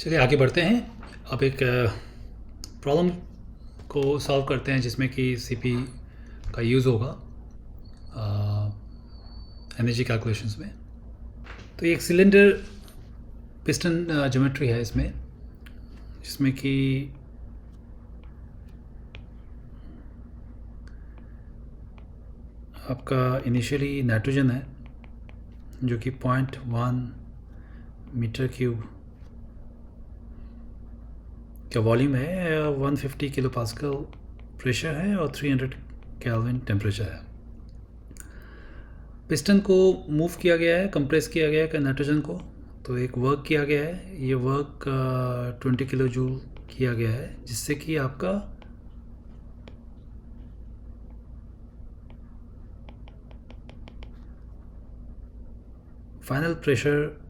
चलिए आगे बढ़ते हैं। अब एक प्रॉब्लम को सॉल्व करते हैं जिसमें कि सीपी का यूज़ होगा एनर्जी कैलकुलेशंस में। तो एक सिलेंडर पिस्टन ज्योमेट्री है इसमें, जिसमें कि आपका इनिशियली नाइट्रोजन है जो कि 0.1 मीटर क्यूब का वॉल्यूम है, 150 किलो पास्कल प्रेशर है और 300 केल्विन टेम्परेचर है। पिस्टन को मूव किया गया है, कंप्रेस किया गया है नाइट्रोजन को, तो एक वर्क किया गया है। ये वर्क 20 किलो जूल किया गया है, जिससे कि आपका फाइनल प्रेशर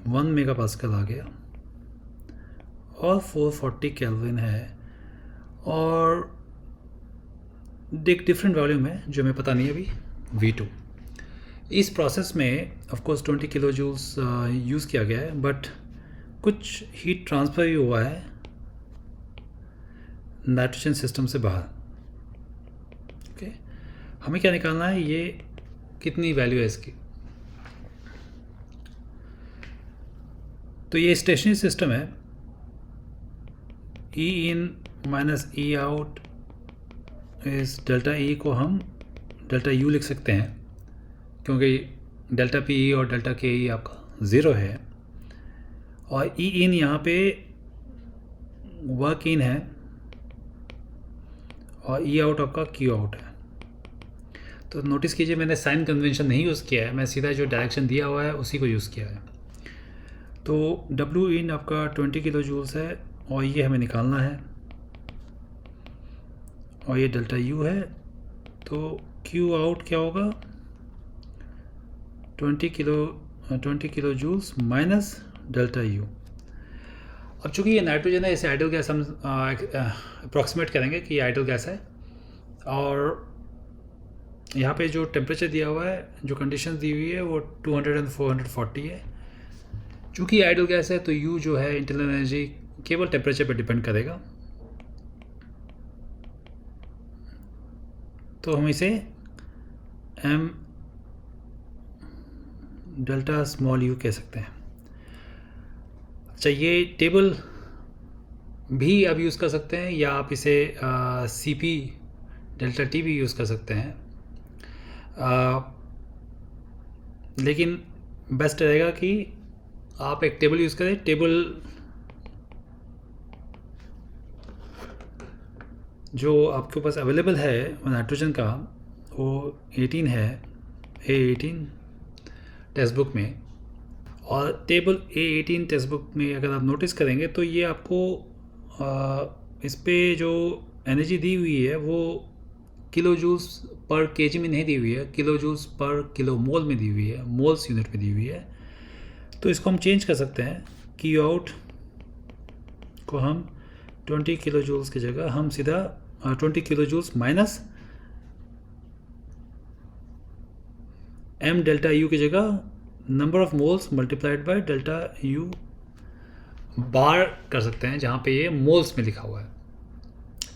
1 मेगा पास्कल आ गया और 440 केल्विन है। और एक डिफरेंट वॉल्यूम है जो हमें पता नहीं है अभी, V2। इस प्रोसेस में of course 20 kilo joules use किया गया है, बट कुछ हीट ट्रांसफ़र भी हुआ है नाइट्रोजन सिस्टम से बाहर। ओके, हमें क्या निकालना है, ये कितनी वैल्यू है इसकी। तो ये स्टेशनरी सिस्टम है। E in minus E out इस डेल्टा E को हम डेल्टा U लिख सकते हैं, क्योंकि डेल्टा PE और डेल्टा KE आपका ज़ीरो है। और E इन यहाँ पे वर्क इन है और E आउट आपका Q आउट है। तो नोटिस कीजिए, मैंने साइन कन्वेंशन नहीं यूज़ किया है, मैं सीधा जो डायरेक्शन दिया हुआ है उसी को यूज़ किया है। तो W इन आपका 20 किलो जूल्स है और ये हमें निकालना है, और ये डेल्टा U है। तो Q आउट क्या होगा, 20 kilo joules minus delta U। अब चूँकि ये नाइट्रोजन है, इसे आइडल गैस हम अप्रॉक्सीमेट करेंगे कि ये आइडल गैस है। और यहाँ पे जो टेम्परेचर दिया हुआ है, जो कंडीशन दी हुई है, वो 200 और 440 है। चूँकि आइडल गैस है तो U जो है इंटरनल एनर्जी केवल टेम्परेचर पर डिपेंड करेगा। तो हम इसे M डेल्टा स्मॉल U कह सकते हैं। अच्छा, ये टेबल भी आप यूज़ कर सकते हैं, या आप इसे CP डेल्टा T भी यूज़ कर सकते हैं। लेकिन बेस्ट रहेगा कि आप एक टेबल यूज़ करें। टेबल जो आपके पास अवेलेबल है नाइट्रोजन का, वो 18 है, A18 टेक्स्ट बुक में। और टेबल A18 टेक्स्ट बुक में अगर आप नोटिस करेंगे तो ये आपको इस पे जो एनर्जी दी हुई है वो किलो जूल्स पर केजी में नहीं दी हुई है, kilo joules per kilo mole में दी हुई है, मोल्स यूनिट में दी हुई है। तो इसको हम चेंज कर सकते हैं। Q आउट को हम 20 किलो जूल्स की जगह हम सीधा 20 kilo joules minus M delta U की जगह number of moles multiplied by delta U बार कर सकते हैं, जहाँ पे ये मोल्स में लिखा हुआ है।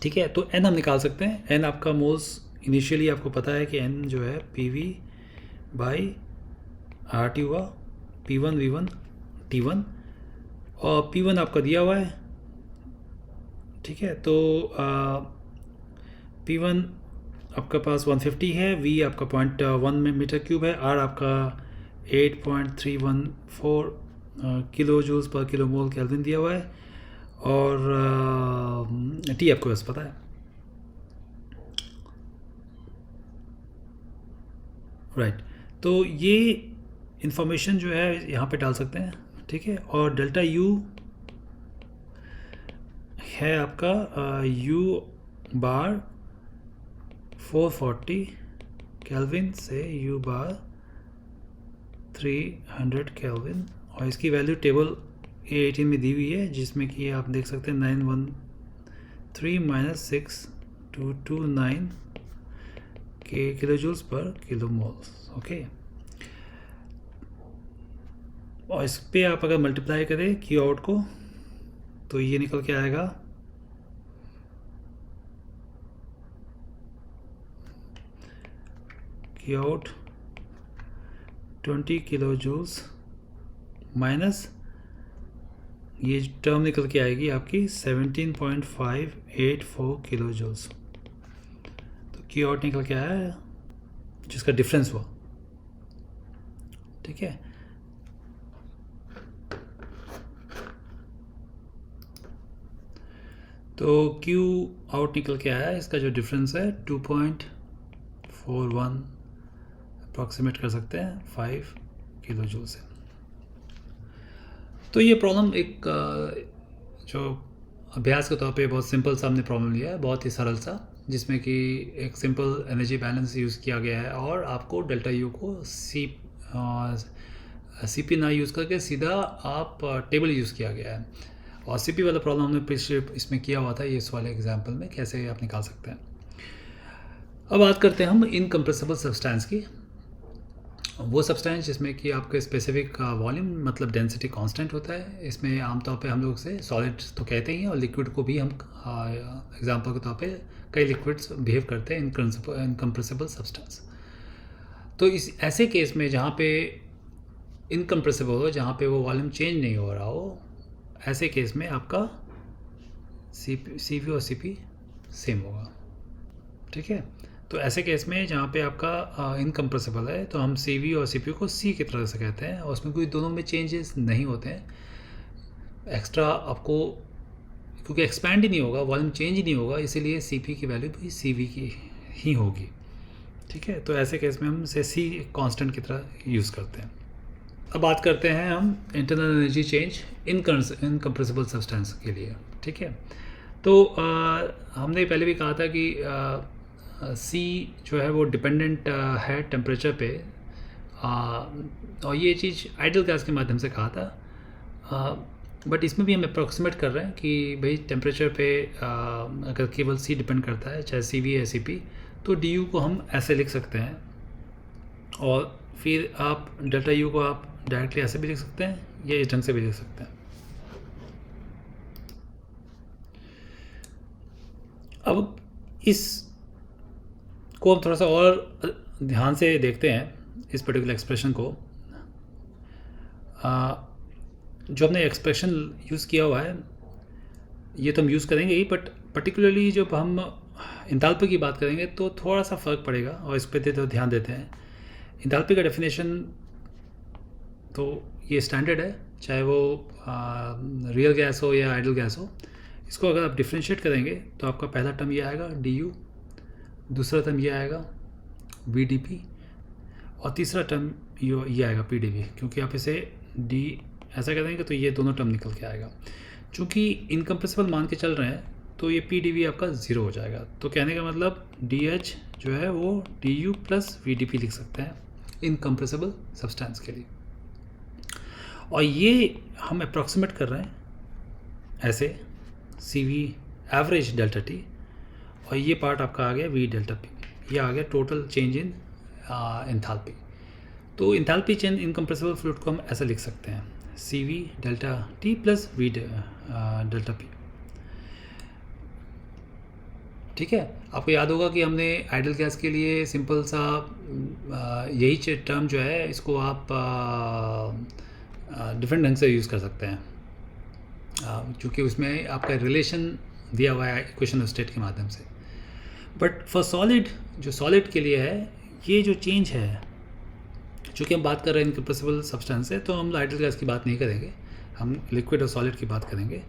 ठीक है, तो N हम निकाल सकते हैं। N आपका मोल्स इनिशियली आपको पता है कि N जो है PV बाई RT हुआ, P1 V1 T1, और P1 आपका दिया हुआ है। ठीक है, तो P1 आपका पास 150 है, V आपका 0.1 मीटर क्यूब है, R आपका 8.314 kilo joules per kilo mole kelvin दिया हुआ है, और T आपको बस पता है। राइट, तो ये इंफॉर्मेशन जो है यहाँ पे डाल सकते हैं। ठीक है, और डेल्टा U है आपका U बार 440 केल्विन से U बार 300 केल्विन, और इसकी वैल्यू टेबल A18 में दी हुई है, जिसमें कि आप देख सकते हैं 913 माइनस 6229 के kilo joules per kilo moles. Okay, और इस पे आप अगर मल्टीप्लाई करें क्यू आउट को तो ये निकल के आएगा Q out 20 kilo joules minus ये टर्म निकल के आएगी आपकी 17.584 किलो जूल्स। तो क्यू आउट निकल के आया जिसका डिफरेंस हुआ। ठीक है, तो क्यू आउट निकल के आया, इसका जो डिफरेंस है 2.41 अप्रॉक्सीमेट कर सकते हैं 5 किलो जूल से। तो ये प्रॉब्लम एक जो अभ्यास के तौर पे बहुत सिंपल सा हमने प्रॉब्लम लिया है, बहुत ही सरल सा, जिसमें कि एक सिंपल एनर्जी बैलेंस यूज़ किया गया है और आपको डेल्टा यू को सीपी ना यूज़ करके सीधा आप टेबल यूज़ किया गया है। और सीपी वाला प्रॉब्लम हमने पिछले इसमें किया हुआ था, ये इस वाले एग्जांपल में कैसे आप निकाल सकते हैं। अब बात करते हैं हम इनकम्प्रेसिबल सब्सटेंस की। वो सब्सटेंस जिसमें कि आपके स्पेसिफिक वॉल्यूम मतलब डेंसिटी कांस्टेंट होता है। इसमें आमतौर पे हम लोग से सॉलिड तो कहते ही हैं और लिक्विड को भी हम एग्जांपल के तौर पे कई लिक्विड्स बिहेव करते हैं इनकम्प्रेसिबल सब्सटेंस। तो इस ऐसे केस में जहाँ पे इनकम्प्रेसिबल हो, जहाँ पे वो वॉल्यूम चेंज नहीं हो रहा हो, ऐसे केस में आपका सी वी और सी पी सेम होगा। ठीक है, तो ऐसे केस में जहाँ पे आपका इनकम्प्रेसिबल है तो हम सी वी और सी पी को सी की तरह से कहते हैं और उसमें कोई दोनों में चेंजेस नहीं होते हैं। एक्स्ट्रा आपको क्योंकि एक्सपैंड ही नहीं होगा, वॉल्यूम चेंज ही नहीं होगा, इसीलिए सी पी की वैल्यू भी सी वी की ही होगी। ठीक है, तो ऐसे केस में हम इसे सी कांस्टेंट की तरह यूज़ करते हैं। अब बात करते हैं हम internal energy change incompressible substance के लिए। ठीक है, तो हमने पहले भी कहा था कि सी जो है वो डिपेंडेंट है टेम्परेचर पे, और ये चीज़ आइडियल गैस के माध्यम से कहा था, बट इसमें भी हम अप्रॉक्सीमेट कर रहे हैं कि भाई टेम्परेचर पे अगर केवल सी डिपेंड करता है, चाहे सी वी या सी पी, तो डी यू को हम ऐसे लिख सकते हैं और फिर आप डेल्टा यू को आप डायरेक्टली ऐसे भी लिख सकते हैं या इस ढंग से भी लिख सकते हैं। अब इस को हम थोड़ा सा और ध्यान से देखते हैं इस पर्टिकुलर एक्सप्रेशन को। जो हमने एक्सप्रेशन यूज़ किया हुआ है ये तो हम यूज़ करेंगे ही, बट पर्टिकुलरली जब हम इंथैल्पी की बात करेंगे तो थोड़ा सा फ़र्क पड़ेगा और इस पर तो ध्यान देते हैं। इंथैल्पी का डेफिनेशन तो ये स्टैंडर्ड है, चाहे वो रियल गैस हो या आइडियल गैस हो। इसको अगर आप डिफ्रेंशिएट करेंगे तो आपका पहला टर्म ये आएगा डी यू, दूसरा टर्म ये आएगा वी डी पी और तीसरा टर्म ये आएगा पी डी वी। क्योंकि आप इसे डी ऐसा करेंगे तो ये दोनों टर्म निकल के आएगा। चूँकि इनकम्प्रेसिबल मान के चल रहे हैं तो ये पी डी वी आपका ज़ीरो हो जाएगा। तो कहने का मतलब डी एच जो है वो D U plus V D P लिख सकते हैं इनकम्प्रेसिबल सब्सटेंस के लिए। और ये हम अप्रॉक्सीमेट कर रहे हैं ऐसे सी वी एवरेज डेल्टा टी, और ये पार्ट आपका आ गया वी डेल्टा पी, ये आ गया टोटल चेंज इन एंथैल्पी। तो एंथैल्पी चेंज इनकम्प्रेसिबल फ्लूइड को हम ऐसा लिख सकते हैं C V delta T plus V delta P. ठीक है, आपको याद होगा कि हमने आइडियल गैस के लिए सिंपल सा यही टर्म जो है इसको आप डिफरेंट ढंग से यूज़ कर सकते हैं, क्योंकि उसमें आपका रिलेशन दिया हुआ है इक्वेशन ऑफ स्टेट के माध्यम से। बट फॉर सॉलिड, जो सॉलिड के लिए है, ये जो चेंज है, चूँकि हम बात कर रहे हैं इनकम्प्रेसिबल सब्सटेंस से, तो हम आइडियल गैस की बात नहीं करेंगे, हम लिक्विड और सॉलिड की बात करेंगे।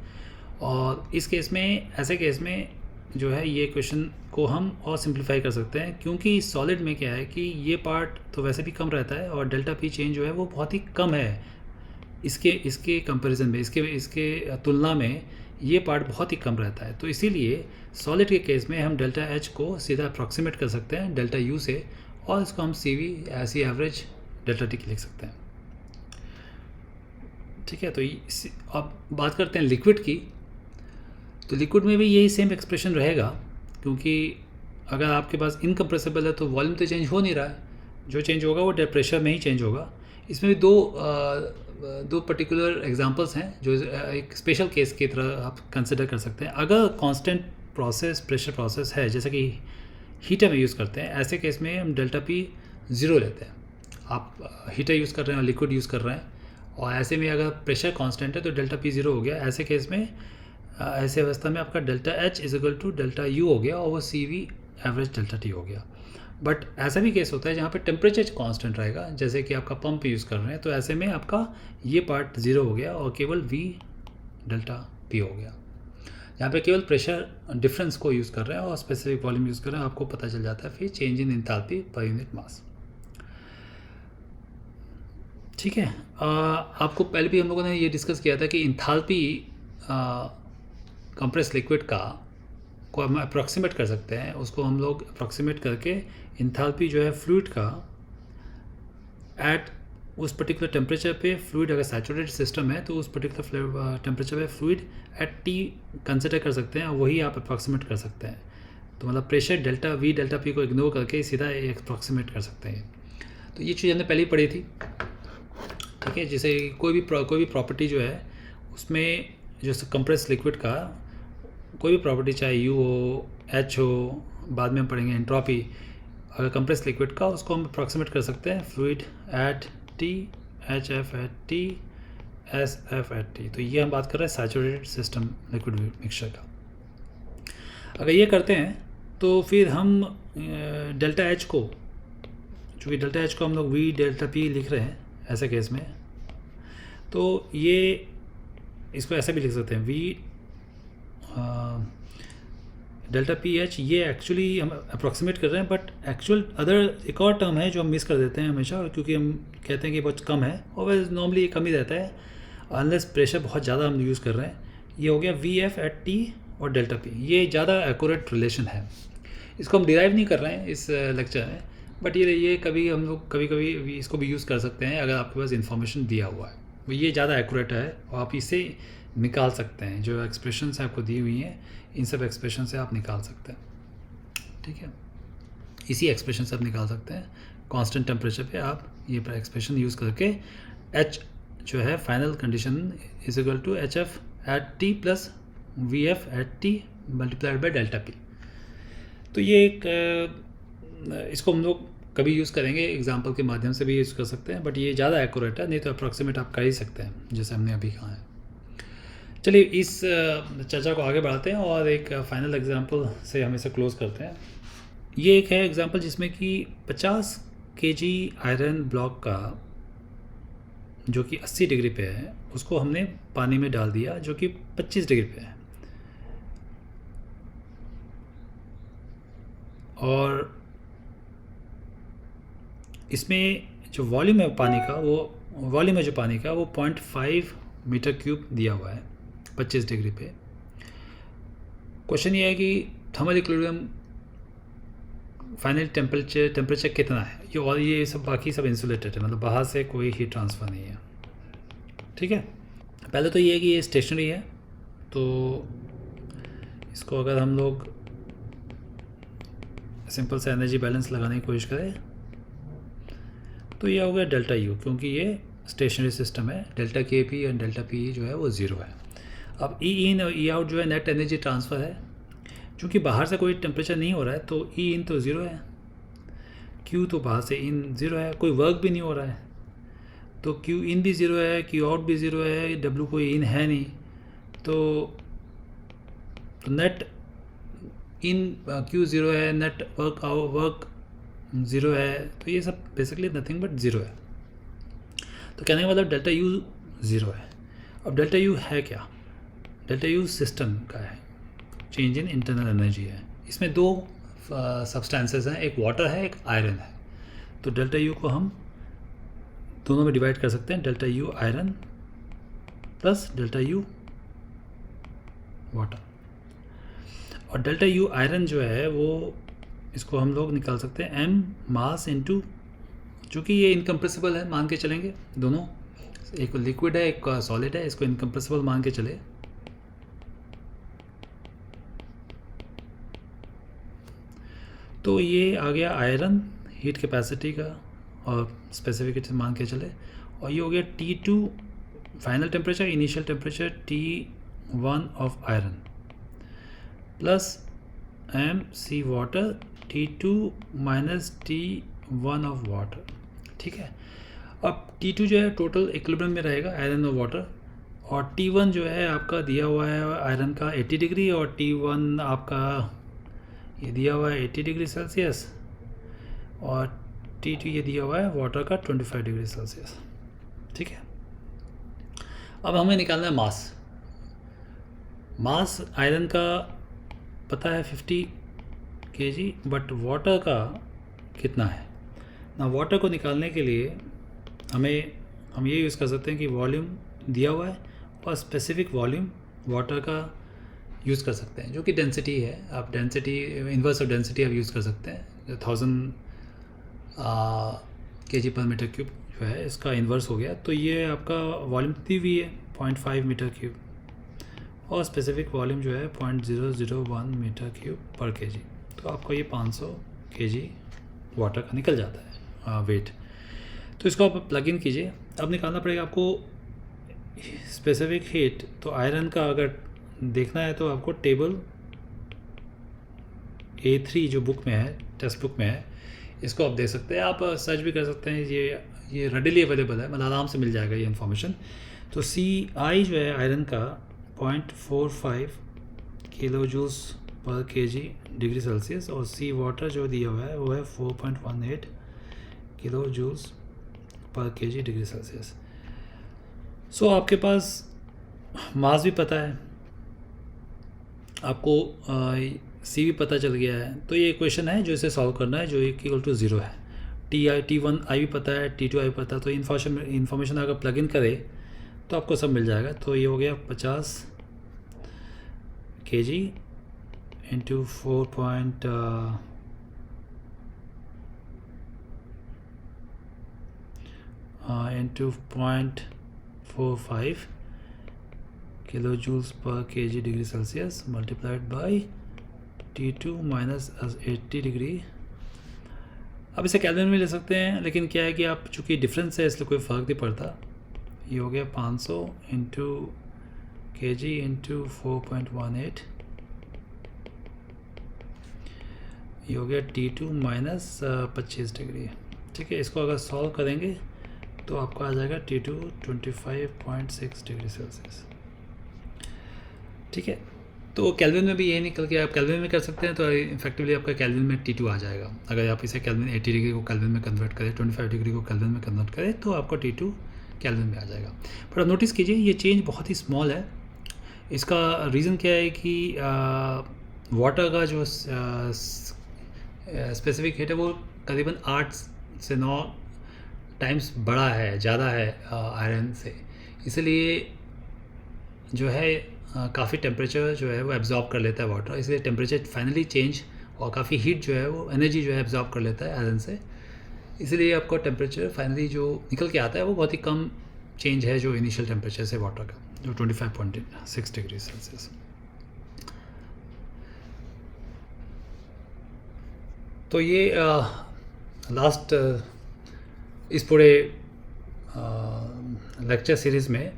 और इस केस में, ऐसे केस में जो है ये इक्वेशन को हम और सिंप्लीफाई कर सकते हैं, क्योंकि सॉलिड में क्या है कि ये पार्ट तो वैसे भी कम रहता है और डेल्टा पी चेंज जो है वो बहुत ही कम है इसके कंपैरिजन में, इसके तुलना में ये पार्ट बहुत ही कम रहता है। तो इसीलिए सॉलिड के केस में हम डेल्टा एच को सीधा अप्रॉक्सीमेट कर सकते हैं डेल्टा यू से, और इसको हम सी वी ऐसी एवरेज डेल्टा टी की लिख सकते हैं। ठीक है, तो अब बात करते हैं लिक्विड की। तो लिक्विड में भी यही सेम एक्सप्रेशन रहेगा, क्योंकि अगर आपके पास इनकम्प्रेसिबल है तो वॉल्यूम तो चेंज हो नहीं रहा है, जो चेंज होगा वो प्रेशर में ही चेंज होगा। इसमें भी दो दो पर्टिकुलर एग्जांपल्स हैं जो एक स्पेशल केस की तरह आप कंसिडर कर सकते हैं। अगर कांस्टेंट प्रोसेस प्रेशर प्रोसेस है, जैसे कि हीटर में यूज़ करते हैं, ऐसे केस में हम डेल्टा पी ज़ीरो लेते हैं। आप हीटर यूज़ कर रहे हैं और लिक्विड यूज़ कर रहे हैं, और ऐसे में अगर प्रेशर कांस्टेंट है तो डेल्टा पी ज़ीरो हो गया। ऐसे केस में ऐसे अवस्था में आपका delta H is equal to delta U हो गया, और वो C V average delta T हो गया। बट ऐसा भी केस होता है जहाँ पे टेम्परेचर कांस्टेंट रहेगा, जैसे कि आपका पंप यूज़ कर रहे हैं, तो ऐसे में आपका ये पार्ट ज़ीरो हो गया और केवल वी डेल्टा पी हो गया। यहाँ पे केवल प्रेशर डिफरेंस को यूज़ कर रहे हैं और स्पेसिफिक वॉल्यूम यूज़ कर रहे हैं, आपको पता चल जाता है फिर change in enthalpy per unit mass. ठीक है, आपको पहले भी हम लोगों ने ये डिस्कस किया था कि एंथैल्पी कंप्रेस लिक्विड का को हम अप्रॉक्सीमेट कर सकते हैं। उसको हम लोग अप्रॉक्सीमेट करके एंथैल्पी जो है फ्लूइड का एट उस पर्टिकुलर टेम्परेचर पे, फ्लूइड अगर सैचुरेटेड सिस्टम है तो उस पर्टिकुलर टेम्परेचर पे फ्लूइड एट टी कंसिडर कर सकते हैं, और वही आप अप्रॉक्सीमेट कर सकते हैं। तो मतलब pressure delta we delta P को इग्नोर करके सीधा अप्रॉक्सीमेट कर सकते हैं। तो ये चीज़ हमने पहले ही पढ़ी थी। ठीक है, जैसे कोई भी प्रॉपर्टी जो है उसमें जो कंप्रेस लिक्विड का कोई भी प्रॉपर्टी, चाहे यू हो एच हो, बाद में हम पढ़ेंगे एंट्रोपी, अगर कंप्रेस लिक्विड का उसको हम अप्रॉक्सीमेट कर सकते हैं fluid at T, H F at T, S F at T. तो ये हम बात कर रहे हैं सैचुरेटेड सिस्टम लिक्विड मिक्सचर का। अगर ये करते हैं तो फिर हम डेल्टा एच को, चूँकि डेल्टा एच को हम लोग वी डेल्टा पी लिख रहे हैं ऐसे केस में, तो ये इसको ऐसा भी लिख सकते हैं वी डेल्टा पी एच। ये एक्चुअली हम अप्रॉक्सीमेट कर रहे हैं, बट एक्चुअल अदर एक और टर्म है जो हम मिस कर देते हैं हमेशा, क्योंकि हम कहते हैं कि बहुत कम है, और वह नॉर्मली ये कम ही रहता है अनलेस प्रेशर बहुत ज़्यादा हम यूज़ कर रहे हैं। ये हो गया वी एफ एट टी और डेल्टा पी, ये ज़्यादा एक्यूरेट रिलेशन है। इसको हम डिराइव नहीं कर रहे हैं इस लेक्चर में, बट ये कभी हम लोग कभी इसको भी यूज़ कर सकते हैं अगर आपके पास इंफॉर्मेशन दिया हुआ है। ये ज़्यादा एक्यूरेट है और आप इसे निकाल सकते हैं। जो एक्सप्रेशंस आपको दी हुई हैं, इन सब एक्सप्रेशन से आप निकाल सकते हैं। ठीक है, इसी एक्सप्रेशन से आप निकाल सकते हैं। कांस्टेंट टेम्परेचर पे आप ये एक्सप्रेशन यूज़ करके एच जो है final condition is equal to H F at T plus V F at T multiplied by delta P. तो ये एक इसको हम लोग कभी यूज़ करेंगे, एग्जाम्पल के माध्यम से भी यूज़ कर सकते हैं, बट ये ज़्यादा एक्यूरेट है, नहीं तो अप्रॉक्सीमेट आप कर ही सकते हैं जैसे हमने अभी कहा है। चलिए इस चर्चा को आगे बढ़ाते हैं और एक फाइनल एग्जांपल से हम इसे क्लोज़ करते हैं। ये एक है एग्जांपल जिसमें कि 50 केजी आयरन ब्लॉक का जो कि 80 डिग्री पे है, उसको हमने पानी में डाल दिया जो कि 25 डिग्री पे है, और इसमें जो वॉल्यूम है पानी का, वो वॉल्यूम है जो पानी का वो 0.5 मीटर क्यूब दिया हुआ है 25 डिग्री पे। क्वेश्चन ये है कि थर्मल इक्विलिब्रियम फाइनल टेम्परेचर कितना है ये, और ये सब बाकी सब इंसुलेटेड है, मतलब बाहर से कोई हीट ट्रांसफ़र नहीं है। ठीक है, पहले तो ये है कि ये स्टेशनरी है, तो इसको अगर हम लोग सिंपल सा एनर्जी बैलेंस लगाने की कोशिश करें तो ये हो गया डेल्टा यू, क्योंकि ये स्टेशनरी सिस्टम है। डेल्टा के पी और डेल्टा पी जो है वो ज़ीरो है। अब ई इन और ई आउट जो है नेट एनर्जी ट्रांसफ़र है, क्योंकि बाहर से कोई टेम्परेचर नहीं हो रहा है तो ई इन तो ज़ीरो है, क्यू तो बाहर से इन ज़ीरो है, कोई वर्क भी नहीं हो रहा है तो क्यू इन भी ज़ीरो है, क्यू आउट भी ज़ीरो है, डब्ल्यू कोई इन है नहीं, तो नेट इन क्यू ज़ीरो है, नेट वर्क ज़ीरो है, तो ये सब बेसिकली नथिंग बट ज़ीरो है। तो कहने का मतलब डेल्टा यू ज़ीरो है। अब डेल्टा यू है क्या? डेल्टा यू सिस्टम का है, चेंज इन इंटरनल एनर्जी है। इसमें दो सब्सटेंसेस हैं, एक वाटर है, एक आयरन है। तो डेल्टा यू को हम दोनों में डिवाइड कर सकते हैं, delta U iron plus delta U water. और डेल्टा यू आयरन जो है वो इसको हम लोग निकाल सकते हैं एम मास इनटू, चूँकि ये इनकम्प्रेसिबल है मान के चलेंगे, दोनों एक लिक्विड है एक सॉलिड है, इसको इनकम्प्रेसिबल मान के चले तो ये आ गया आयरन हीट कैपेसिटी का और स्पेसिफिकेशन मान के चले, और ये हो गया T2 final temperature initial temperature T1 of iron plus MC water T2 minus T1 of water. ठीक है, अब T2 जो है टोटल इक्विलिब्रियम में रहेगा आयरन और वाटर, और T1 जो है आपका दिया हुआ है आयरन का 80 डिग्री, और T1 आपका ये दिया हुआ है 80 डिग्री सेल्सियस, और T2 ये दिया हुआ है वाटर का 25 डिग्री सेल्सियस। ठीक है, अब हमें निकालना है मास आयरन का पता है 50 kg, बट वाटर का कितना है ना। वाटर को निकालने के लिए हम ये यूज़ कर सकते हैं कि वॉल्यूम दिया हुआ है और स्पेसिफिक वॉल्यूम वाटर का यूज़ कर सकते हैं, जो कि डेंसिटी है। आप डेंसिटी इन्वर्स ऑफ डेंसिटी आप यूज़ कर सकते हैं। 1000 kg पर मीटर क्यूब जो है इसका इन्वर्स हो गया, तो ये आपका वॉल्यूम दी हुई है 0.5 मीटर क्यूब, और स्पेसिफिक वॉल्यूम जो है 0.001 मीटर क्यूब पर kg। तो आपको ये 500 kg वाटर का निकल जाता है वेट। तो इसको आप प्लग इन कीजिए। अब निकालना पड़ेगा आपको स्पेसिफिक हीट। तो आयरन का अगर देखना है तो आपको टेबल A3 जो बुक में है, टेक्स्ट बुक में है, इसको आप देख सकते हैं। आप सर्च भी कर सकते हैं, ये रेडिली अवेलेबल है, मतलब आराम से मिल जाएगा ये इन्फॉर्मेशन। तो CI जो है आयरन का 0.45 किलो जूल्स पर kg डिग्री सेल्सियस, और सी वाटर जो दिया हुआ है वो है 4.18 किलो जूल्स पर kg डिग्री सेल्सियस। सो आपके पास मास भी पता है, आपको सी भी पता चल गया है। तो ये इक्वेशन है जो इसे सॉल्व करना है, जो इक्वल टू 0 है। T1 आई भी पता है, T2 आई भी पता है। तो इन्फॉर्मेशन अगर प्लग इन करे तो आपको सब मिल जाएगा। तो ये हो गया 50 kg इंटू 0.45 किलो जूल्स पर kg degree Celsius multiplied by T2 minus 80 degree. अब इसे केल्विन में ले सकते हैं, लेकिन क्या है कि आप चूँकि डिफरेंस है इसलिए कोई फ़र्क नहीं पड़ता। ये हो गया 500 इंटू kg इंटू 4.18, ये हो गया T2 माइनस 25 डिग्री। ठीक है, इसको अगर सॉल्व करेंगे तो आपको आ जाएगा T2 25.6 डिग्री सेल्सियस। ठीक है, तो केल्विन में भी ये निकल के आप केल्विन में कर सकते हैं, तो इफेक्टिवली आपका केल्विन में T2 आ जाएगा। अगर आप इसे केल्विन 80 डिग्री को केल्विन में कन्वर्ट करें, 25 डिग्री को केल्विन में कन्वर्ट करें, तो आपका T2 केल्विन में आ जाएगा। पर आप नोटिस कीजिए ये चेंज बहुत ही स्मॉल है। इसका रीज़न क्या है कि वाटर का जो स्पेसिफिक हीट है वो करीबन 8 से 9 टाइम्स बड़ा है, ज़्यादा है आयरन से, इसलिए जो है काफ़ी टेम्परेचर जो है वो एब्जॉर्ब कर लेता है वाटर, इसलिए टेम्परेचर फाइनली चेंज और काफ़ी हीट जो है वो एनर्जी जो है एब्जॉर्ब कर लेता है आयरन से, इसलिए आपका टेम्परेचर फाइनली जो निकल के आता है वो बहुत ही कम चेंज है जो इनिशियल टेम्परेचर से वाटर का, जो 25.6 डिग्री सेल्सियस। तो ये लास्ट इस पूरे लेक्चर सीरीज़ में,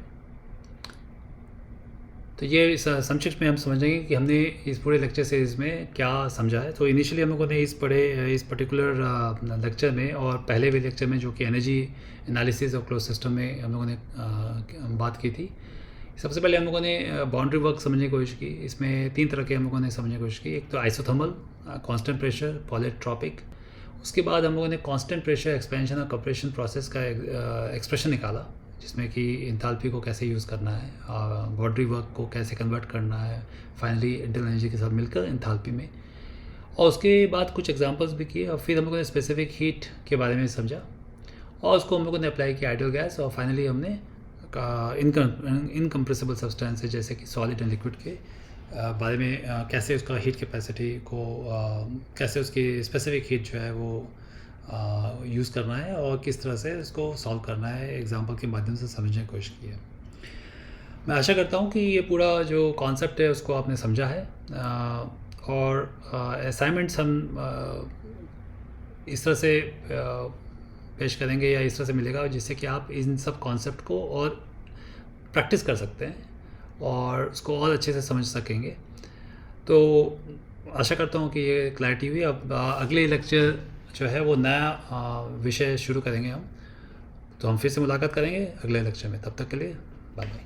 तो ये संक्षिप्त में हम समझेंगे कि हमने इस पूरे लेक्चर सीरीज़ में क्या समझा है। तो इनिशियली हम लोगों ने इस पर्टिकुलर लेक्चर में और पहले भी लेक्चर में जो कि एनर्जी एनालिसिस और क्लोज सिस्टम में हम लोगों ने बात की थी। सबसे पहले हम लोगों ने बाउंड्री वर्क समझने की कोशिश की। इसमें 3 तरह के हम लोगों ने समझने की कोशिश की। एक तो आइसोथर्मल, कांस्टेंट प्रेशर, पॉलीट्रॉपिक। उसके बाद हम लोगों ने कांस्टेंट प्रेशर एक्सपेंशन और कंप्रेशन प्रोसेस का एक्सप्रेशन निकाला, जिसमें कि इंथैल्पी को कैसे यूज़ करना है, बाउंड्री वर्क को कैसे कन्वर्ट करना है फाइनली इंटरनल एनर्जी के साथ मिलकर इंथैल्पी में। और उसके बाद कुछ एग्जांपल्स भी किए, और फिर हम लोगों ने स्पेसिफिक हीट के बारे में समझा, और उसको हम लोगों ने अप्लाई किया आइडियल गैस, और फाइनली हमने इनकम्प्रेसिबल सब्सटेंसेस जैसे कि सॉलिड एंड लिक्विड के बारे में कैसे उसका हीट कैपेसिटी को कैसे उसकी स्पेसिफिक हीट जो है वो यूज़ करना है और किस तरह से उसको सॉल्व करना है, एग्जांपल के माध्यम से समझने की कोशिश की है। मैं आशा करता हूँ कि ये पूरा जो कॉन्सेप्ट है उसको आपने समझा है, और असाइनमेंट्स हम इस तरह से पेश करेंगे या इस तरह से मिलेगा जिससे कि आप इन सब कॉन्सेप्ट को और प्रैक्टिस कर सकते हैं और उसको और अच्छे से समझ सकेंगे। तो आशा करता हूँ कि ये क्लैरिटी हुई। अब अगले लेक्चर जो है वो नया विषय शुरू करेंगे हम, तो हम फिर से मुलाकात करेंगे अगले लेक्चर में। तब तक के लिए बाय बाय।